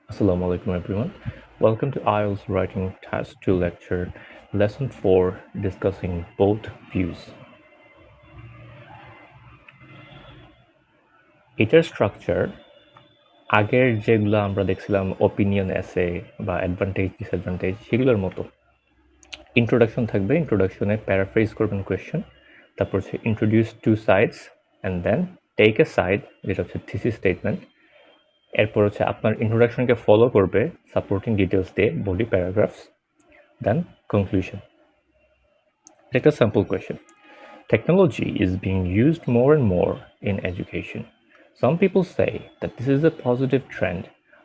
Assalamu alaikum everyone. Welcome to IELTS Writing Task 2 lecture, lesson 4, discussing both views. এটার structure আগের যেগুলো আমরা দেখছিলাম ওপিনিয়ন এসে বা অ্যাডভান্টেজ ডিসঅ্যাডভান্টেজ সেগুলোর মতো ইন্ট্রোডাকশন থাকবে ইন্ট্রোডাকশনে প্যারাফ্রেজ করবেন কোয়েশ্চেন তারপর হচ্ছে introduce two sides and then take a side যেটা হচ্ছে থিসিস স্টেটমেন্ট এরপর হচ্ছে আপনার ইন্ট্রোডাকশনকে ফলো করবে সাপোর্টিং ডিটেলস দিয়ে body paragraphs then conclusion Take a simple question. Technology is being used more and more in education. Some people say that this is a positive trend,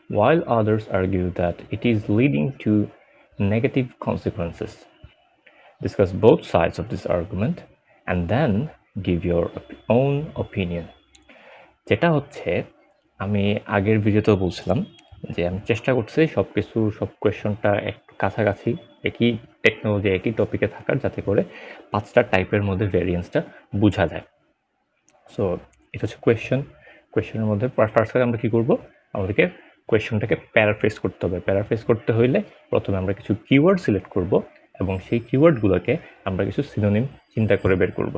while others argue that it is leading to negative consequences. Discuss both sides of this argument and then give your own opinion. যেটা হচ্ছে আমি আগের ভিডিওতেও বলছিলাম যে আমি চেষ্টা করছি সব কোয়েশনটা একটু কাছাকাছি একই টেকনোলজি একই টপিকে থাকার যাতে করে 5টা টাইপের মধ্যে ভেরিয়েন্সটা বোঝা যায়। সো এটা হচ্ছে কোয়েশনের মধ্যে ফার্স্ট আমরা কী করবো, আমাদেরকে কোয়েশনটাকে প্যারাফ্রেজ করতে হবে। প্যারাফ্রেজ করতে হইলে প্রথমে আমরা কিছু কিওয়ার্ড সিলেক্ট করব এবং সেই কিওয়ার্ডগুলোকে আমরা কিছু সিনোনিম চিন্তা করে বের করব।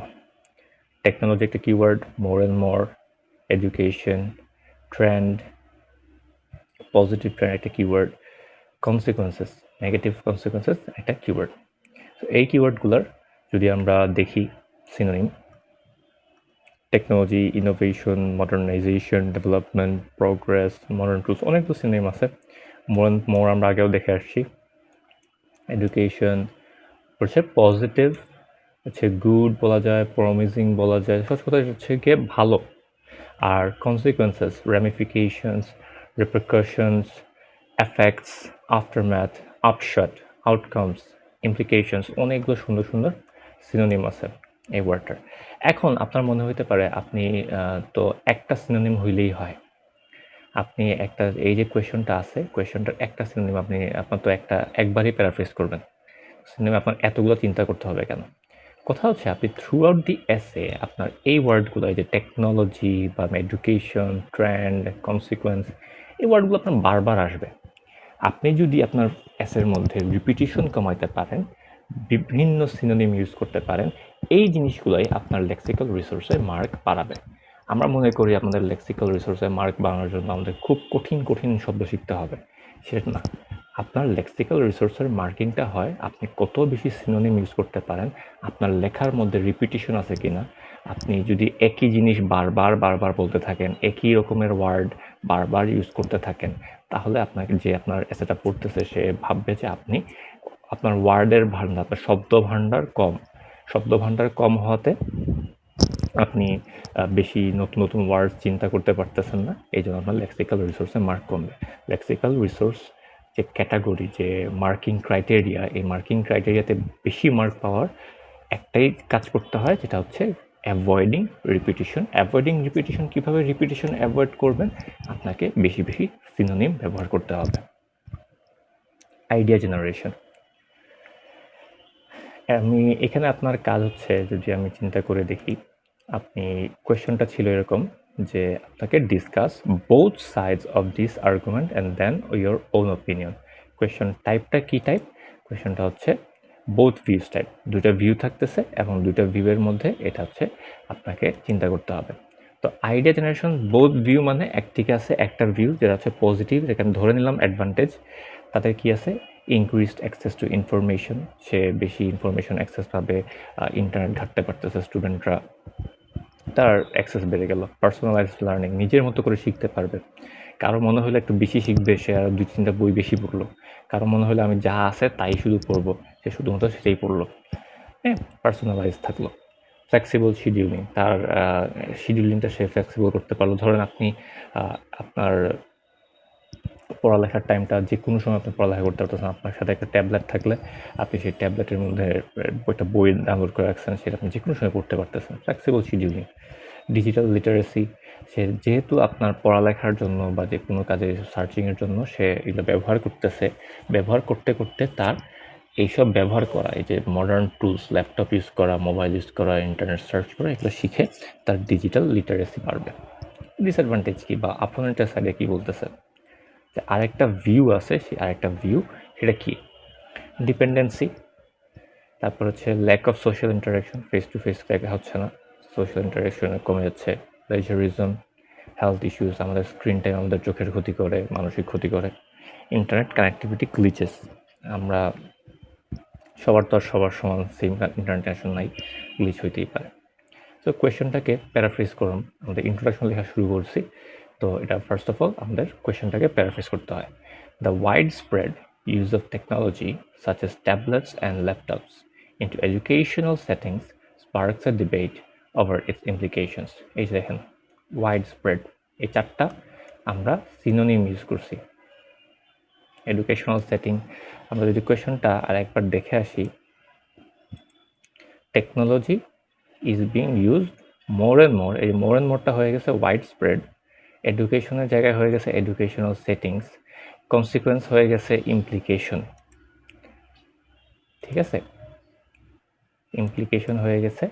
টেকনোলজি একটা keyword, more and more, education, trend, positive trend একটা কিওয়ার্ড, কনসিকোয়েন্সেস, নেগেটিভ কনসিকোয়েন্সেস একটা কিওয়ার্ড। তো এই কিওয়ার্ডগুলোর যদি আমরা দেখি synonym, technology, innovation, modernisation, development, progress, modern tools, অনেকগুলো সিনোনিম আছে। মোর আমরা আগেও দেখে আসছি। এডুকেশন হচ্ছে পজিটিভ, হচ্ছে গুড বলা যায়, প্রমিজিং বলা যায়, সব কথা হচ্ছে গিয়ে ভালো। আর consequences, রেমিফিকেশনস, রিপারকাশনস, effects, aftermath, আপশট, outcomes, implications, অনেকগুলো সুন্দর সুন্দর সিনোনিম আছে এই ওয়ার্ডটার। এখন আপনার মনে হইতে পারে আপনি তো একটা সিনোনিম হইলেই হয়, আপনি একটা এই যে কোয়েশনটা আছে কোয়েশনটার একটা সিনোনিম আপনার তো একবারই প্যারাফ্রেজ করবেন, সিনোনিম আপনার এতগুলো চিন্তা করতে হবে কেন? কথা হচ্ছে আপনি থ্রু আউট দি এসে আপনার এই ওয়ার্ডগুলো, এই যে টেকনোলজি বা এডুকেশন, ট্রেন্ড, কনসিকোয়েন্স, এই ওয়ার্ডগুলো আপনার বারবার আসবে। আপনি যদি আপনার এসের মধ্যে রিপিটিশন কমাইতে পারেন, বিভিন্ন সিনোনিম ইউজ করতে পারেন, এই জিনিসগুলোই আপনার লেক্সিক্যাল রিসোর্সে মার্ক বাড়াবে। আমরা মনে করি আপনাদের লেক্সিক্যাল রিসোর্সে মার্ক বাড়ানোর জন্য আমাদের খুব কঠিন কঠিন শব্দ শিখতে হবে, সেটা না। আপনার লেক্সিক্যাল রিসোর্সের মার্কিংটা হয় আপনি কত বেশি সিনোনিম ইউজ করতে পারেন, আপনার লেখার মধ্যে রিপিটিশন আছে কিনা। আপনি যদি একই জিনিস বারবার বারবার বলতে থাকেন, একই রকমের ওয়ার্ড বারবার ইউজ করতে থাকেন, তাহলে আপনাকে যে আপনার এসেটা পড়তেছে সে ভাববে যে আপনি আপনার ওয়ার্ডের ভান্ডার, আপনার শব্দ ভান্ডার কম হওয়াতে আপনি বেশি নতুন নতুন ওয়ার্ড চিন্তা করতে পারতেছেন না, এই জন্য আপনার লেক্সিক্যাল রিসোর্সে মার্ক কমবে। লেক্সিক্যাল রিসোর্স যে ক্যাটাগরি, যে মার্কিং ক্রাইটেরিয়া, এই মার্কিং ক্রাইটেরিয়াতে বেশি মার্ক পাওয়ার একটাই কাজ করতে হয়, যেটা হচ্ছে অ্যাভয়েডিং রিপিটিশন। কীভাবে রিপিটিশন অ্যাভয়েড করবেন? আপনাকে বেশি বেশি সিনোনিম ব্যবহার করতে হবে। আইডিয়া জেনারেশন, এখানে আপনার কাজ হচ্ছে, যদি আমি চিন্তা করে দেখি, আপনি কোয়েশ্চনটা ছিল এরকম যে আপনাকে discuss both sides of this argument and then your own opinion. Question টাইপটা কী টাইপ? কোয়েশ্চনটা হচ্ছে বোথ ভিউস টাইপ, দুইটা ভিউ থাকতেছে এবং দুইটা ভিউয়ের মধ্যে এটা হচ্ছে আপনাকে চিন্তা করতে হবে। তো আইডিয়া জেনারেশন বোথ ভিউ মানে একদিকে আছে একটা ভিউ যেটা হচ্ছে পজিটিভ, যেখানে ধরে নিলাম অ্যাডভান্টেজ, তাদের কি আছে ইনক্রিজড অ্যাক্সেস টু ইনফরমেশন, সে বেশি ইনফরমেশন অ্যাক্সেস পাবে, ইন্টারনেট ঘাঁটতে পারতেছে স্টুডেন্টরা, তার অ্যাক্সেস বেড়ে গেল। পার্সোনালাইজড লার্নিং, নিজের মতো করে শিখতে পারবে। কারো মনে হলো একটু বেশি শিখবে, সে আর 2-3টা বই বেশি পড়লো। কারো মনে হলো আমি যা আছে তাই শুধু পড়বো, সে শুধুমাত্র সেটাই পড়লো। হ্যাঁ, পার্সোনালাইজ থাকলো। ফ্লেক্সিবল শিডিউলিং, তার শিডিউলিংটা সে ফ্লেক্সিবল করতে পারলো। ধরেন আপনি আপনার পড়ালেখার টাইমটা যে কোনো সময় আপনি পড়ালেখা করতে পারতেছেন, আপনার সাথে একটা ট্যাবলেট থাকলে আপনি সেই ট্যাবলেটের মধ্যে একটা বই ডাউনলোড করে রাখছেন, সেটা আপনি যে কোনো সময় পড়তে পারতেছেন। Flexible scheduling. ডিজিটাল লিটারেসি, সে যেহেতু আপনার পড়ালেখার জন্য বা যে কোনো কাজে সার্চিংয়ের জন্য সে এগুলো ব্যবহার করতেছে, ব্যবহার করতে করতে তার এইসব ব্যবহার করা, এই যে মডার্ন টুলস, ল্যাপটপ ইউজ করা, মোবাইল ইউজ করা, ইন্টারনেট সার্চ করা, এগুলো শিখে তার ডিজিটাল লিটারেসি বাড়বে। ডিসঅ্যাডভান্টেজ কী বা অপোনেন্টের সাইডে কী বলতেছে? যে আরেকটা ভিউ আছে, সেই আরেকটা ভিউ সেটা কি? ডিপেন্ডেন্সি, তারপর হচ্ছে lack of social interaction, face to face দেখা হচ্ছে না, সোশ্যাল ইন্টারাকশন কমে যাচ্ছে, প্লেজারিজম, হেলথ ইস্যুস, আমাদের স্ক্রিন টাইম আমাদের চোখের ক্ষতি করে, মানসিক ক্ষতি করে, ইন্টারনেট কানেক্টিভিটি গ্লিচেস, আমরা সবার তো আর সবার সমান সেম ইন্টারনেট কানেকশন নাই, গ্লিচ হইতেই পারে। তো কোয়েশ্চেনটাকে প্যারাফ্রেজ করুন, আমাদের ইন্ট্রোডাকশন লেখা শুরু করছি, তো এটা ফার্স্ট অফ অল আমাদের কোয়েশ্চেনটাকে প্যারাফ্রেজ করতে হয়। The wide spread use of technology such as tablets and laptops into educational settings sparks a debate over its implications. এই যে দেখেন ওয়াইড স্প্রেড, এই চারটা আমরা সিনোনিম ইউজ করছি। এডুকেশনাল সেটিং, আমরা যদি কোয়েশনটা আর একবার দেখে আসি, technology is being used more and more, এই মোর অ্যান্ড মোরটা হয়ে গেছে ওয়াইড স্প্রেড, এডুকেশনের জায়গায় হয়ে গেছে এডুকেশনাল সেটিংস, কনসিকুয়েন্স হয়ে গেছে ইমপ্লিকেশন, ঠিক আছে? ইমপ্লিকেশন হয়ে গেছে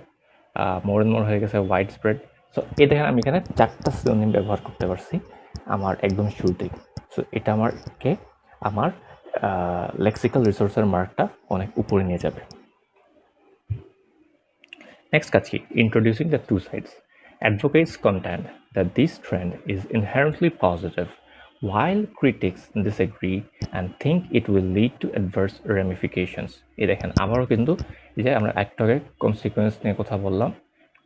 মোর অ্যান্ড মোর হয়ে গেছে ওয়াইড স্প্রেড। সো এই দেখেন আমি এখানে চারটা সিনোনিম ব্যবহার করতে পারছি আমার একদম শুরুতেই। সো এটা আমার লেক্সিক্যাল রিসোর্সের মার্কটা অনেক উপরে নিয়ে যাবে। Next কাজ কি? Introducing the two sides. Advocates contend that this trend is inherently positive, while critics disagree and think it will lead to adverse ramifications. এই দেখেন আবারও কিন্তু যে আমরা একটাকে কনসিকুয়েন্স নিয়ে কথা বললাম,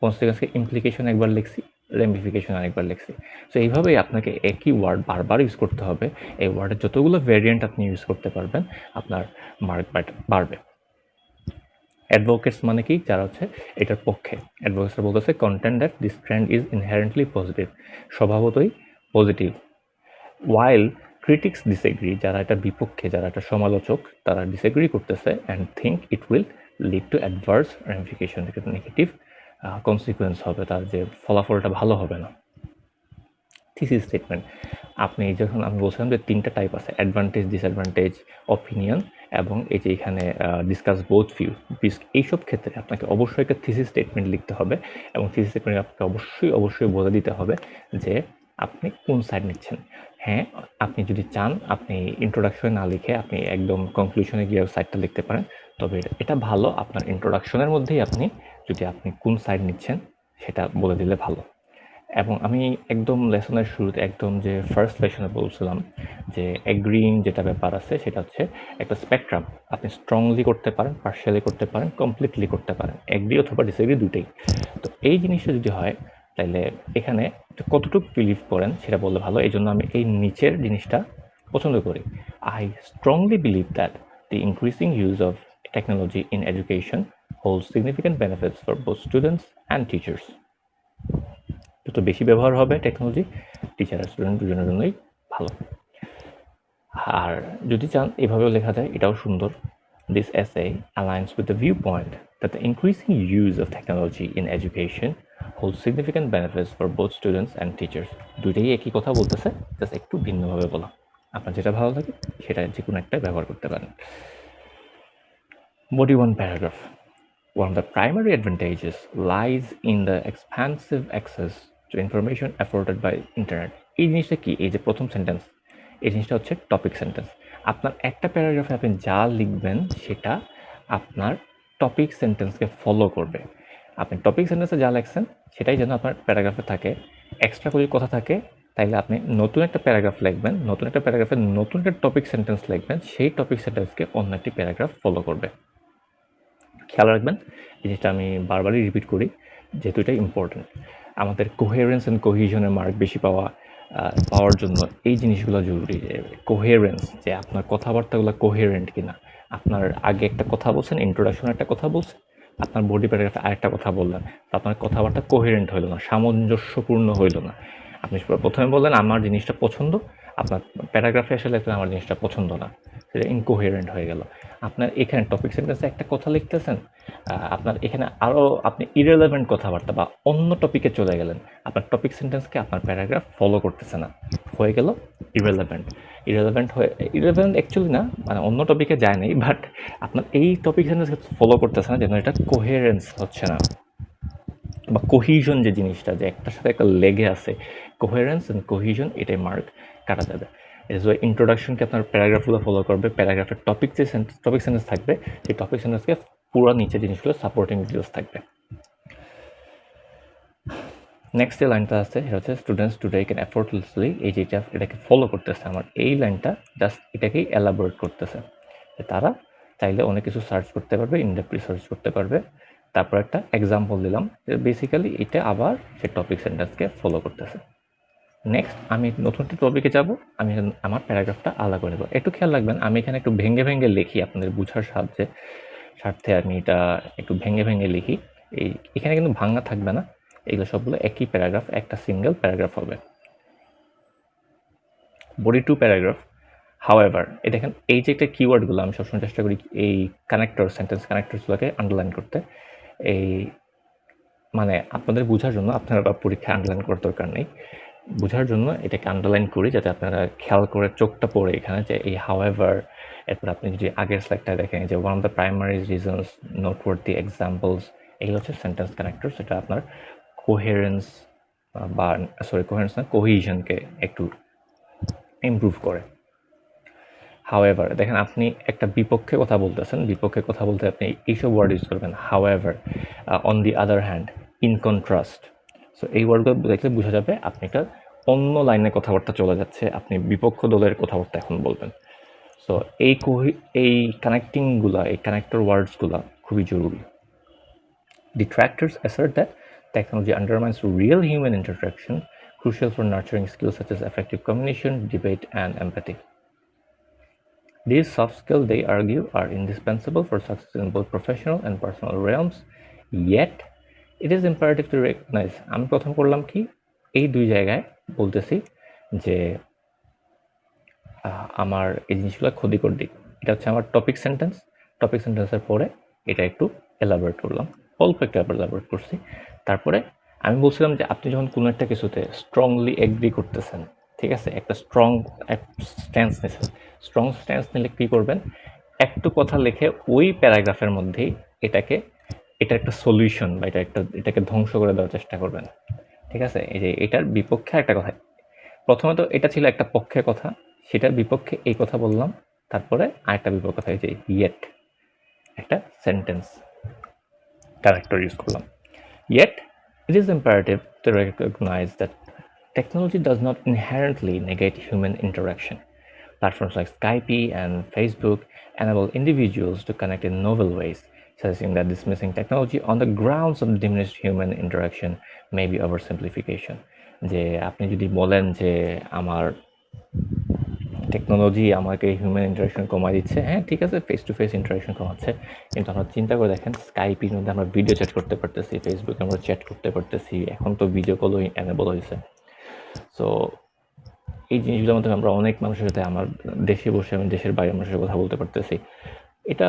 কনসিকুয়েন্সকে ইমপ্লিকেশন একবার লিখছি, রেমিফিকেশন আরেকবার লিখছি। সো এইভাবেই আপনাকে একই ওয়ার্ড বারবার ইউজ করতে হবে। এই ওয়ার্ডের যতগুলো ভেরিয়েন্ট আপনি ইউজ করতে পারবেন আপনার মার্ক বাড়বে। অ্যাডভোকেটস মানে কি? যারা হচ্ছে এটার পক্ষে। অ্যাডভোকেটসরা বলতেছে content that this trend is inherently positive, স্বভাবতই পজিটিভ। ওয়াইল ক্রিটিক্স ডিসএগ্রি, যারা এটা বিপক্ষে, যারা এটা সমালোচক, তারা ডিসএগ্রি করতেছে and think it will lead to adverse ramification, negative consequence হবে, তার যে ফলাফলটা ভালো হবে না। থিসিস স্টেটমেন্ট, আপনি যখন আমি বলছিলাম যে তিনটা টাইপ আছে, অ্যাডভান্টেজ, ডিসঅ্যাডভান্টেজ, অপিনিয়ন এবং এই যে এখানে ডিসকাস বোথ ভিউ, এইসব ক্ষেত্রে আপনাকে অবশ্যই একটা থিসিস স্টেটমেন্ট লিখতে হবে এবং থিসিস স্টেটমেন্ট আপনাকে অবশ্যই বলে দিতে হবে যে আপনি কোন সাইড নিচ্ছেন। হ্যাঁ, আপনি যদি চান আপনি ইন্ট্রোডাকশনে না লিখে আপনি একদম কনক্লুশনে গিয়ে সাইডটা লিখতে পারেন, তবে এটা ভালো আপনার ইন্ট্রোডাকশনের মধ্যেই আপনি কোন সাইড নিচ্ছেন সেটা বলে দিলে ভালো। এবং আমি একদম লেসনের শুরুতে একদম যে ফার্স্ট লেসনে বলছিলাম যে এগ্রিং যেটা ব্যাপার আছে সেটা হচ্ছে একটা স্পেকট্রাম, আপনি স্ট্রংলি করতে পারেন, পার্শিয়ালি করতে পারেন, কমপ্লিটলি করতে পারেন, এগ্রি অথবা ডিসএগ্রি দুটোই। তো এই জিনিসটা যদি হয় তাহলে এখানে কতটুকু বিলিভ করেন সেটা বললে ভালো। এই জন্য আমি এই নিচের জিনিসটা পছন্দ করি। I strongly believe that the increasing use of technology in education hold significant benefits for both students and teachers. যত বেশি ব্যবহার হবে টেকনোলজি, টিচার আর স্টুডেন্ট দুজনের জন্যই ভালো। আর যদি চান এভাবেও লেখা যায়, এটাও সুন্দর। This essay aligns with the viewpoint that the increasing use of technology in education holds significant benefits for both students and teachers. দুইটাই একই কথা বলতেছে, জাস্ট একটু ভিন্নভাবে বলা। আপনার যেটা ভালো লাগে সেটা যে কোনো একটা ব্যবহার করতে পারেন। Body 1 paragraph. One of the primary advantages lies in the expansive access to information afforded by internet. এই জিনিসটা কি? এই যে প্রথম সেন্টেন্স, এই জিনিসটা হচ্ছে টপিক সেন্টেন্স। আপনার একটা প্যারাগ্রাফে আপনি যা লিখবেন সেটা আপনার টপিক সেন্টেন্সকে ফলো করবে। আপনি টপিক সেন্টেন্সে যা লিখছেন সেটাই যেন আপনার প্যারাগ্রাফে থাকে। এক্সট্রা কোনো কথা থাকে তাইলে আপনি নতুন একটা প্যারাগ্রাফ লিখবেন, নতুন একটা প্যারাগ্রাফে নতুন একটা টপিক সেন্টেন্স লিখবেন, সেই টপিক সেন্টেন্সকে অন্য একটি প্যারাগ্রাফ ফলো করবে। খেয়াল রাখবেন, জিনিসটা আমি বারবারই রিপিট করি যেহেতু এটা ইম্পর্টেন্ট। আমাদের কোহেরেন্স অ্যান্ড কোহিশনের মার্ক বেশি পাওয়ার জন্য এই জিনিসগুলো জরুরি। যে কোহেরেন্স, যে আপনার কথাবার্তাগুলো কোহেরেন্ট কিনা। আপনার আগে একটা কথা বলছেন, ইন্ট্রোডাকশনে একটা কথা বলছেন, আপনার বডি প্যারাগ্রাফে আরেকটা কথা বললেন, আপনার কথাবার্তা কোহেরেন্ট হইল না, সামঞ্জস্যপূর্ণ হইল না। আপনি প্রথমে বললেন আমার জিনিসটা পছন্দ, আপনার প্যারাগ্রাফে এসে লিখলেন আমার জিনিসটা পছন্দ না, সেটা ইনকোহেরেন্ট হয়ে গেল। আপনার এখানে টপিক সেন্টেন্সে একটা কথা লিখতেছেন, আপনার এখানে আরও আপনি ইরেলেভেন্ট কথাবার্তা বা অন্য টপিকে চলে গেলেন, আপনার টপিক সেন্টেন্সকে আপনার প্যারাগ্রাফ ফলো করতেছে না, হয়ে গেল ইরেলেভেন্ট অ্যাকচুয়ালি না, মানে অন্য টপিকে যায় নাই, বাট আপনার এই টপিক সেন্টেন্সকে ফলো করতেছে না, যেন এটা কোহেরেন্স হচ্ছে না বা কোহিশন, যে জিনিসটা যে একটার সাথে একটা লেগে আছে, কোহেরেন্স অ্যান্ড কোহিশন, এটাই মার্ক কাটা যাবে। এটা যে ইন্ট্রোডাকশনকে আপনার প্যারাগ্রাফগুলো ফলো করবে, প্যারাগ্রাফের টপিক সেন্টেন্স থাকবে, সেই টপিক সেন্টেন্সকে পুরো নিচে জিনিসগুলো সাপোর্টিং ডিটেলস থাকবে। নেক্সট যে লাইনটা আছে সেটা হচ্ছে স্টুডেন্টস টুডে ক্যান এফোর্টলেসলি, এই যে এটাকে ফলো করতেছে, আমার এই লাইনটা জাস্ট এটাকেই এলাবোরেট করতেছে, যে তারা চাইলে অনেক কিছু সার্চ করতে পারবে, ইনডেপথ রিসার্চ করতে পারবে। তারপর একটা এক্সাম্পল দিলাম, বেসিক্যালি এটা আবার সে টপিক সেন্টেন্সকে ফলো করতেছে। নেক্সট আমি নতুন একটা টপিকে যাব, আমি আমার প্যারাগ্রাফটা আলাদা করে দেবো। একটু খেয়াল রাখবেন, আমি এখানে একটু ভেঙে ভেঙে লিখি আপনাদের বোঝার স্বার্থে আমি এটা একটু ভেঙে ভেঙে লিখি। এখানে কিন্তু ভাঙা থাকবে না, এগুলো সবগুলো একই প্যারাগ্রাফ, একটা সিঙ্গেল প্যারাগ্রাফ হবে। Body two paragraph. হাউএভার, এই দেখেন এই যে একটা কিওয়ার্ডগুলো আমি সবসময় চেষ্টা করি এই সেন্টেন্স কানেক্টরসগুলোকে আন্ডারলাইন করতে। এই মানে আপনাদের বোঝার জন্য, আপনারা পরীক্ষায় আন্ডারলাইন করার দরকার নেই, বোঝার জন্য এটাকে আন্ডারলাইন করি, যাতে আপনারা খেয়াল করে চোখটা পড়ে এখানে যে এই হাউএভার। এরপর আপনি যদি আগের স্লাইডটা দেখেন যে one of the primary reasons, noteworthy examples, এগুলো হচ্ছে সেন্টেন্স কানেক্টর। সেটা আপনার কোহেরেন্স বা কোহেরেন্স না, কোহিশনকে একটু ইমপ্রুভ করে। হাউএভার, দেখেন আপনি একটা বিপক্ষে কথা বলতেছেন, বিপক্ষে কথা বলতে আপনি এইসব ওয়ার্ড ইউজ করবেন, however, on the other hand, in contrast. So এই ওয়ার্ডগুলো দেখলে বোঝা যাবে আপনি একটা অন্য লাইনে কথাবার্তা চলে যাচ্ছে, আপনি বিপক্ষ দলের কথাবার্তা এখন বলবেন। সো এই কানেক্টিংগুলা, এই কানেক্টর ওয়ার্ডসগুলা খুবই জরুরি। Detractors assert that technology undermines real human interaction, crucial for nurturing skills such as effective communication, debate, and empathy. These soft skills, they argue, are indispensable for success in both professional and personal realms. Yet, it is imperative to recognize, আমি প্রথম করলাম কি, এই দুই জায়গায় বলতেছি যে আমার এই জিনিসগুলো ক্ষতিকর দিক। এটা হচ্ছে আমার টপিক সেন্টেন্সের পরে এটা একটু এলাবোরেট করলাম, অল্প একটু এলাবোরেট করছি। তারপরে আমি বলছিলাম যে আপনি যখন কোনো একটা কিছুতে স্ট্রংলি এগ্রি করতেছেন, ঠিক আছে, একটা স্ট্রং স্ট্যান্স নিয়েছেন, স্ট্রং স্ট্যান্স নিলে কী করবেন, একটু কথা লিখে ওই প্যারাগ্রাফের মধ্যেই এটা একটা সলিউশন বা এটাকে ধ্বংস করে দেওয়ার চেষ্টা করবেন। ঠিক আছে, এই যে এটার বিপক্ষে একটা কথা, প্রথমত এটা ছিল একটা পক্ষের কথা, সেটার বিপক্ষে এই কথা বললাম, তারপরে আরেকটা বিপক্ষ কথা, এই যে ইয়েট, একটা সেন্টেন্স ক্যারেক্টার ইউজ করলাম। Yet, it is imperative to recognize that technology does not inherently negate human interaction. Platforms like Skype and Facebook enable individuals to connect in novel ways, suggesting that dismissing technology on the grounds of diminished human interaction may be oversimplification. যে আপনি যদি বলেন যে আমার technology আমাকে human interaction কমাই দিচ্ছে, হ্যাঁ ঠিক আছে, ফেস টু ফেস ইন্টারাকশন কমাচ্ছে, কিন্তু আমরা চিন্তা করে দেখেন স্কাইপের মধ্যে আমরা ভিডিও চ্যাট করতে পারতেছি, ফেসবুকে আমরা চ্যাট করতে পারতেছি, এখন তো ভিডিও কলও এনেবল হয়েছে। সো এই জিনিসগুলোর মধ্যে আমরা অনেক মানুষের সাথে, আমার দেশে বসে আমি দেশের বাইরে মানুষের সাথে কথা বলতে পারতেছি, এটা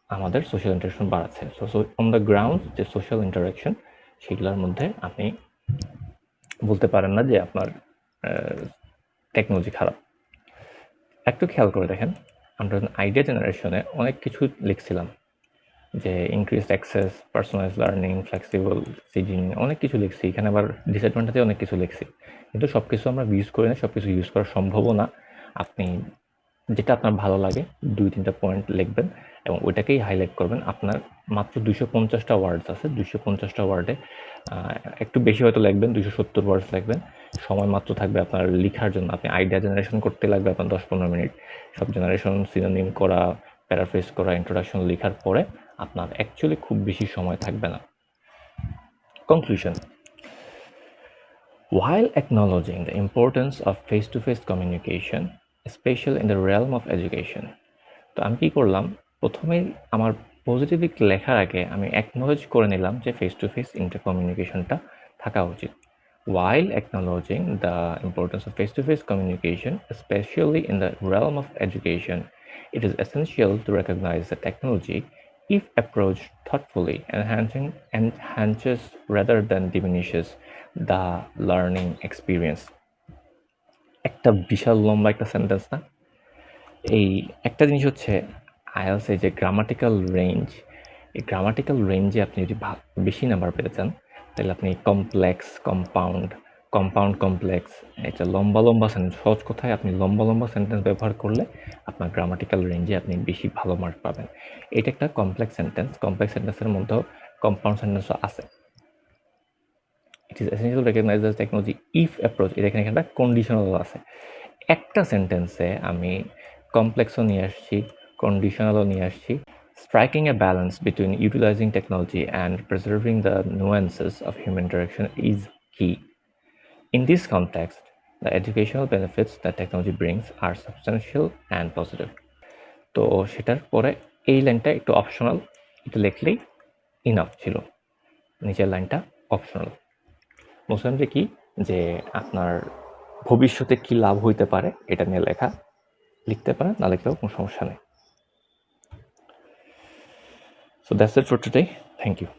আমাদের সোশ্যাল ইন্টারাকশন বাড়াচ্ছে। সো অন দ্য গ্রাউন্ড যে সোশ্যাল ইন্টারাকশন, সেগুলোর মধ্যে আপনি বলতে পারেন না যে আপনার টেকনোলজি খারাপ। একটু খেয়াল করে দেখেন, আমরা আইডিয়া জেনারেশনে অনেক কিছু লিখছিলাম, যে increase access, personalize learning, flexible seeding, অনেক কিছু লিখছি, এখানে আবার ডিসঅ্যাডভান্টেজে অনেক কিছু লিখছি, কিন্তু সব কিছু আমরা ইউজ করি না, সব কিছু ইউজ করা সম্ভবও না। আপনি যেটা আপনার ভালো লাগে 2-3টা পয়েন্ট লিখবেন এবং ওইটাকেই হাইলাইট করবেন। আপনার মাত্র 250টা ওয়ার্ডস আছে, 250টা ওয়ার্ডে একটু বেশি হয়তো লিখবেন, 270 ওয়ার্ডস লিখবেন, সময় মাত্র থাকবে আপনার লেখার জন্য। আপনি আইডিয়া জেনারেশন করতে লাগবে আপনার 10-15 মিনিট, সব জেনারেশন সিনোনিম করা, প্যারাফ্রেজ করা, ইন্ট্রোডাকশন লেখার পরে আপনার অ্যাকচুয়ালি খুব বেশি সময় থাকবে না। Conclusion. While acknowledging the importance of face-to-face communication, especially in the realm of education, তো আমি কী করলাম, প্রথমেই আমার পজিটিভ দিক লেখার আগে আমি অ্যাকনোলেজ করে নিলাম যে ফেস টু ফেস ইন্টারকমিউনিকেশনটা থাকা উচিত। While acknowledging the importance of face-to-face communication, especially in the realm of education, it is essential to recognize that technology, if approached thoughtfully, enhances rather than diminishes the learning experience. একটা বিশাল লম্বা একটা sentence না? এই একটা জিনিস হচ্ছে IELTS যে grammatical range, এই গ্রামাটিক্যাল রেঞ্জে আপনি যদি বেশি নাম্বার পেতে চান, তাহলে আপনি কমপ্লেক্স, কম্পাউন্ড, কম্পাউন্ড কমপ্লেক্স, এটা লম্বা সেন্টেন্স। সহজ কথায় আপনি লম্বা সেন্টেন্স ব্যবহার করলে আপনার গ্রামাটিক্যাল রেঞ্জে আপনি বেশি ভালো মার্ক পাবেন। এটা একটা কমপ্লেক্স সেন্টেন্স। কমপ্লেক্স সেন্টেন্সের মধ্যেও কম্পাউন্ড সেন্টেন্সও আছে। It is essential to recognize the technology if approach, এটা এখানে একটা কন্ডিশনালও আছে। একটা সেন্টেন্সে আমি কমপ্লেক্সও নিয়ে আসছি, কন্ডিশনালও নিয়ে আসছি। Striking a balance between utilizing technology and preserving the nuances of human interaction is key. In this context, the educational benefits that technology brings are substantial and positive. তো সেটার পরে এই লাইনটা একটু অপশনাল, এটা লিখলেই ইনাফ ছিল। নিচের লাইনটা অপশনাল। বলছিলাম যে কি, যে আপনার ভবিষ্যতে কি লাভ হইতে পারে এটা নিয়ে লেখা, লিখতে পারেন, না লিখলেও কোনো সমস্যা নেই। So that's it for today. Thank you.